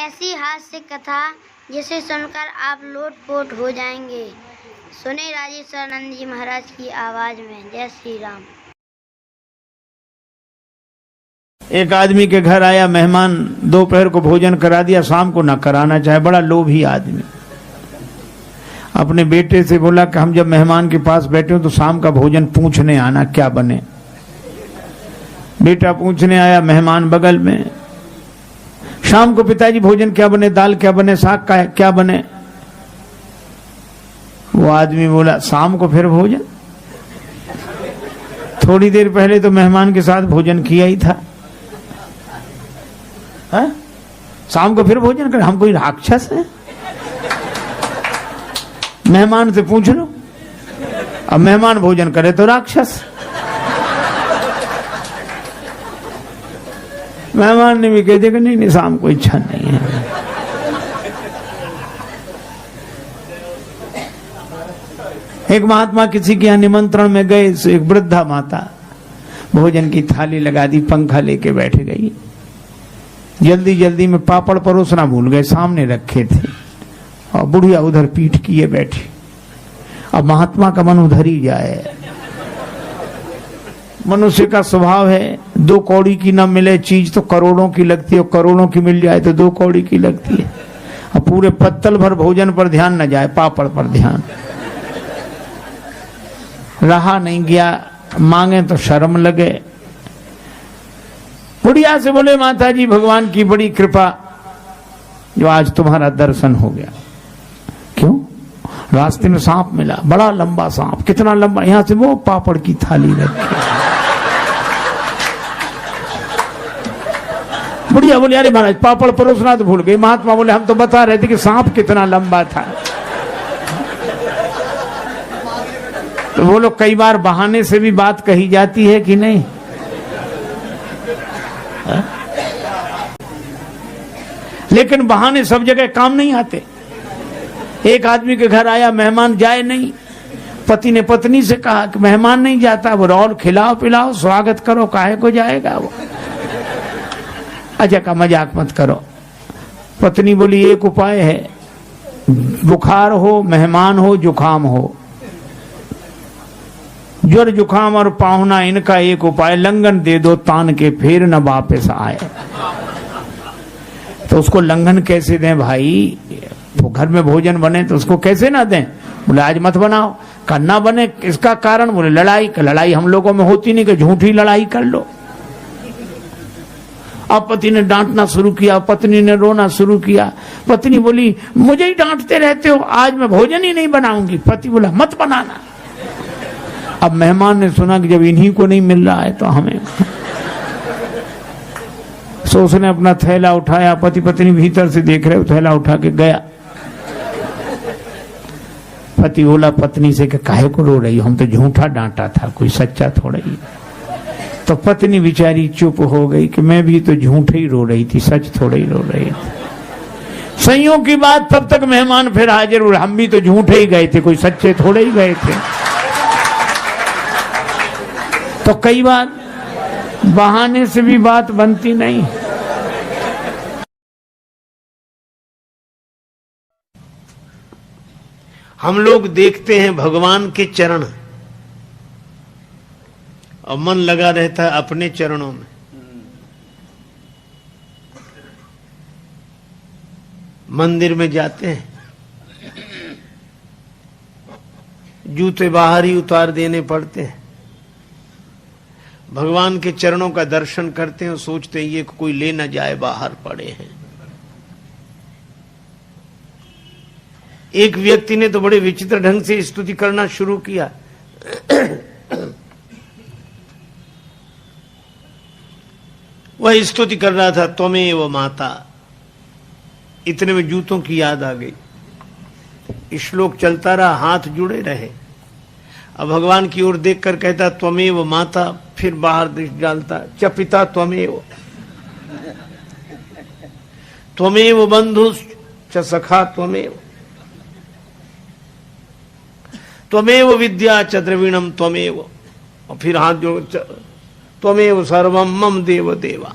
ऐसी हास्य कथा जिसे सुनकर आप लोटपोट हो जाएंगे। सुने राजेश्वरानंद जी महाराज की आवाज में। जय श्री राम। एक आदमी के घर आया मेहमान, दोपहर को भोजन करा दिया, शाम को न कराना चाहे, बड़ा लोभी आदमी। अपने बेटे से बोला कि हम जब मेहमान के पास बैठे हो तो शाम का भोजन पूछने आना क्या बने। बेटा पूछने आया, मेहमान बगल में। शाम को पिताजी भोजन क्या बने, दाल क्या बने, साग का क्या बने। वो आदमी बोला, शाम को फिर भोजन, थोड़ी देर पहले तो मेहमान के साथ भोजन किया ही था। है? शाम को फिर भोजन कर, हम कोई राक्षस हैं? मेहमान से पूछ लो, अब मेहमान भोजन करे तो राक्षस। मेहमान ने भी कह दिया कि नहीं शाम को इच्छा नहीं है। एक महात्मा किसी के यहाँ निमंत्रण में गए, एक वृद्धा माता भोजन की थाली लगा दी, पंखा लेके बैठ गई। जल्दी जल्दी में पापड़ परोसना भूल गए, सामने रखे थे, और बुढ़िया उधर पीठ किए बैठी। अब महात्मा का मन उधर ही जाए। मनुष्य का स्वभाव है, 2 कौड़ी की न मिले चीज तो करोड़ों की लगती है, और करोड़ों की मिल जाए तो 2 कौड़ी की लगती है। और पूरे पत्तल भर भोजन पर ध्यान न जाए, पापड़ पर ध्यान। रहा नहीं गया, मांगे तो शर्म लगे। बुढ़िया से बोले, माता जी भगवान की बड़ी कृपा जो आज तुम्हारा दर्शन हो गया। क्यों? रास्ते में सांप मिला, बड़ा लंबा सांप। कितना लंबा? यहां से वो पापड़ की थाली रखी। बुढ़िया बोले, अरे महाराज पापड़ परोसना तो भूल गई। महात्मा बोले, हम तो बता रहे थे कि सांप कितना लंबा था। तो बोलो, कई बार बहाने से भी बात कही जाती है कि नहीं? लेकिन बहाने सब जगह काम नहीं आते। एक आदमी के घर आया मेहमान, जाए नहीं। पति ने पत्नी से कहा कि मेहमान नहीं जाता, वो और खिलाओ पिलाओ, स्वागत करो, काहे को जाएगा वो। अच्छा का मजाक मत करो। पत्नी बोली, एक उपाय है, बुखार हो, मेहमान हो, जुखाम हो, ज्वर जुखाम और पाहुना, इनका एक उपाय, लंगन दे दो तान के, फिर न वापस आए। तो उसको लंघन कैसे दें भाई? वो घर में भोजन बने तो उसको कैसे ना दें? बोले, आज मत बनाओ। करना बने, इसका कारण? बोले, लड़ाई। लड़ाई हम लोगों में होती नहीं कि झूठी लड़ाई कर लो। अब पति ने डांटना शुरू किया, पत्नी ने रोना शुरू किया। पत्नी बोली, मुझे ही डांटते रहते हो, आज मैं भोजन ही नहीं बनाऊंगी। पति बोला, मत बनाना। अब मेहमान ने सुना कि जब इन्हीं को नहीं मिल रहा है तो हमें। सो उसने अपना थैला उठाया, पति पत्नी भीतर से देख रहे, थैला उठा के गया। पति बोला पत्नी से कि काहे को रो रही हो, हम तो झूठा डांटा था, कोई सच्चा थोड़ा ही। तो पत्नी बेचारी चुप हो गई कि मैं भी तो झूठे ही रो रही थी, सच थोड़ा ही रो रही थी। संयोग की बात, तब तक मेहमान फिर हाजिर हुए। हम भी तो झूठे ही गए थे, कोई सच्चे थोड़े ही गए थे। तो कई बार बहाने से भी बात बनती नहीं। हम लोग देखते हैं भगवान के चरण, और मन लगा रहता है अपने चरणों में। मंदिर में जाते हैं, जूते बाहर ही उतार देने पड़ते हैं। भगवान के चरणों का दर्शन करते हैं, सोचते हैं ये कोई ले न जाए, बाहर पड़े हैं। एक व्यक्ति ने तो बड़े विचित्र ढंग से स्तुति करना शुरू किया। वह स्तुति कर रहा था, त्वमेव माता। इतने में जूतों की याद आ गई। श्लोक चलता रहा, हाथ जुड़े रहे। अब भगवान की ओर देखकर कहता, त्वमेव माता। फिर बाहर दृष्टि डालता, च पिता त्वमेव, त्वमेव बंधु च सखा त्वमेव, त्वमेव विद्या च द्रविणम त्वमेव। और फिर हाथ जोड़, त्वमेव सर्वम मम देव देवा।